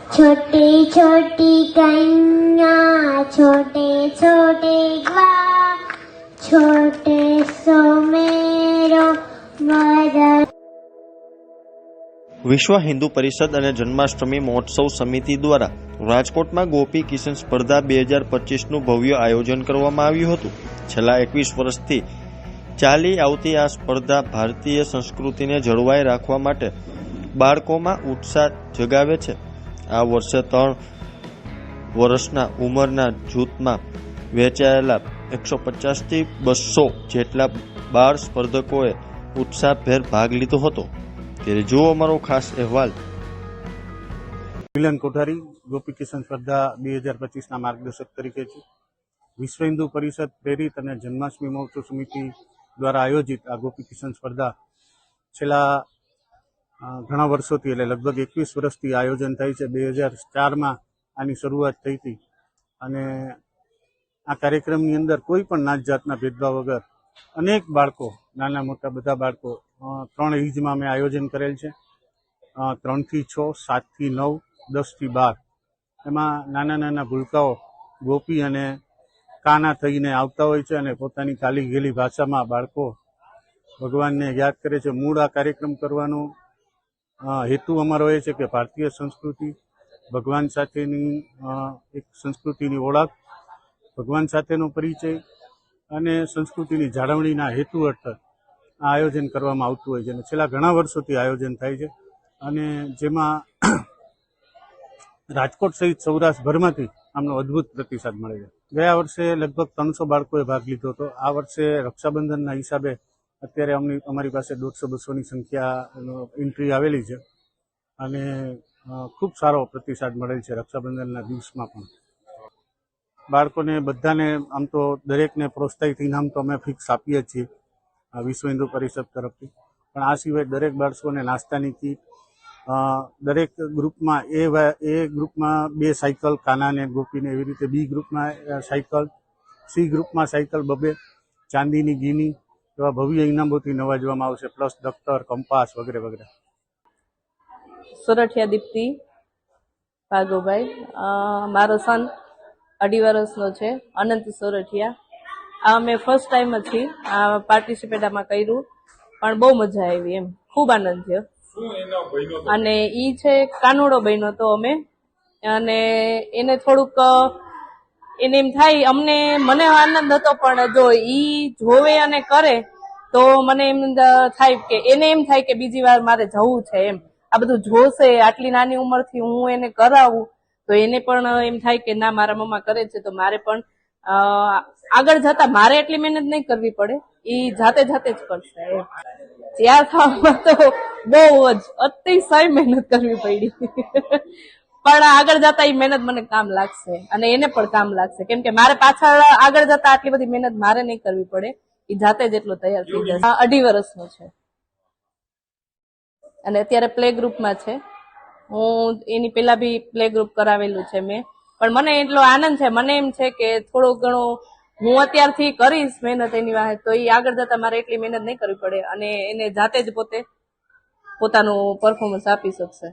छोटी छोटी कन्या छोटे छोटे ग्वाल छोटे सो मेरो मदन। વિશ્વ હિન્દુ પરિષદ અને જન્માષ્ટમી મહોત્સવ સમિતિ દ્વારા રાજકોટમાં ગોપી કિશન સ્પર્ધા 2025નું ભવ્ય આયોજન કરવામાં આવ્યું હતું। છેલ્લા 21 વર્ષથી ચાલી આવતી આ સ્પર્ધા ભારતીય સંસ્કૃતિને જળવાઈ રાખવા માટે બાળકોમાં ઉત્સાહ જગાવે છે। આ વર્ષે 3 વર્ષના ઉંમરના જૂથમાં વહેંચાયેલા 150 થી 200 જેટલા બાળ સ્પર્ધકોએ ઉત્સાહભેર ભાગ લીધો હતો। ત્યારે જો અમારો ખાસ અહેવાલ। મિલન કોઠારી ગોપી કિશન સ્પર્ધા 2025ના માર્ગદર્શક તરીકે છે। વિશ્વ હિન્દુ પરિષદ પ્રેરિત અને જન્માષ્ટમી મહોત્સવ સમિતિ દ્વારા આયોજિત આ ગોપી કિશન સ્પર્ધા છેલ્લા ઘણા વર્ષોથી એટલે લગભગ 21 વર્ષથી આયોજન થાય છે। 2004માં આની શરૂઆત થઈ હતી અને આ કાર્યક્રમની અંદર કોઈ પણ નાત જાતના ભેદભાવ વગર અનેક બાળકો, નાના મોટા બધા બાળકો 3 એજમાં અમે આયોજન કરેલ છે। 3 થી 6, 7 થી 9, 10 થી 12 એમાં નાના નાના ભૂલકાઓ ગોપી અને કાના થઈને આવતા હોય છે અને પોતાની કાલી ગેલી ભાષામાં બાળકો ભગવાનને યાદ કરે છે। મૂળ આ કાર્યક્રમ કરવાનો હેતુ અમારો એ છે કે ભારતીય સંસ્કૃતિ, ભગવાન સાથેની એક સંસ્કૃતિની ઓળખ, ભગવાન સાથેનો પરિચય અને સંસ્કૃતિની જાળવણીના હેતુ હેઠળ આ આયોજન કરવામાં આવતું હોય છે અને છેલ્લા ઘણા વર્ષોથી આયોજન થાય છે અને જેમાં રાજકોટ સહિત સૌરાષ્ટ્રભરમાંથી આમનો અદ્ભુત પ્રતિસાદ મળે છે। ગયા વર્ષે લગભગ 300 બાળકોએ ભાગ લીધો હતો। આ વર્ષે રક્ષાબંધનના હિસાબે અત્યારે અમારી પાસે 150-200ની સંખ્યા એન્ટ્રી આવેલી છે અને ખૂબ સારો પ્રતિસાદ મળેલ છે રક્ષાબંધનના દિવસમાં પણ। બાળકોને બધાને આમ તો દરેકને પ્રોત્સાહિત ઇનામ તો અમે ફિક્સ આપીએ છીએ વિશ્વ હિન્દુ પરિષદ તરફથી, પણ આ સિવાય દરેક બાળકોને નાસ્તાની કીટ, દરેક ગ્રુપમાં એ ગ્રુપમાં 2 સાયકલ, કાનાને ગોપીને એવી રીતે બી ગ્રુપમાં સાયકલ, સી ગ્રુપમાં સાયકલ 2 ચાંદીની ગીની એવા ભવ્ય ઇનામોથી નવાજવામાં આવશે, પ્લસ દફતર, કંપાસ વગેરે વગેરે। સોરઠિયા દીપ્તિ ભાગોભાઈ, મારો સન 2.5 વર્ષનો છે, અનંત સોરઠિયા। આ મેં ફર્સ્ટ ટાઈમ જ આ પાર્ટિસિપેટ આમાં કર્યું, પણ બહુ મજા આવી, એમ ખૂબ આનંદ થયો। અને ઈ છે કાનુડો બન્યો તો અમે, અને એને થોડુંક એને એમ થાય મને આનંદ હતો, પણ જો ઈ જોવે અને કરે તો મને એમ થાય કે એને એમ થાય કે બીજી વાર મારે જવું છે, એમ આ બધું જોશે, આટલી નાની ઉંમરથી હું એને કરાવું તો એને પણ એમ થાય કે ના મારા મમ્મા કરે છે તો મારે પણ આગળ જતા મારે એટલી મહેનત નહીં કરવી પડે, ઈ જાતે જાતે જ કરશે। તૈયાર થવામાં તો બહુ જ અતિશય મહેનત કરવી પડી પણ આગળ જતા એ મહેનત મને કામ લાગશે અને એને પણ કામ લાગશે, કેમ કે મારે પાછળ આગળ જતા આટલી બધી મહેનત મારે નહીં કરવી પડે, એ જાતે જ એટલો તૈયાર થઈ જશે। 2.5 વર્ષનો છે અને અત્યારે પ્લે ગ્રુપમાં છે। હું એની પેલા બી પ્લે ગ્રુપ કરાવેલું છે મેં, પણ મને એટલો આનંદ છે, મને એમ છે કે થોડું ઘણું હું અત્યારથી કરીશ મહેનત એની વાહે તો એ આગળ જતા મારે એટલી મહેનત નહીં કરવી પડે અને એને જાતે જ પોતાનું પરફોર્મન્સ આપી શકશે।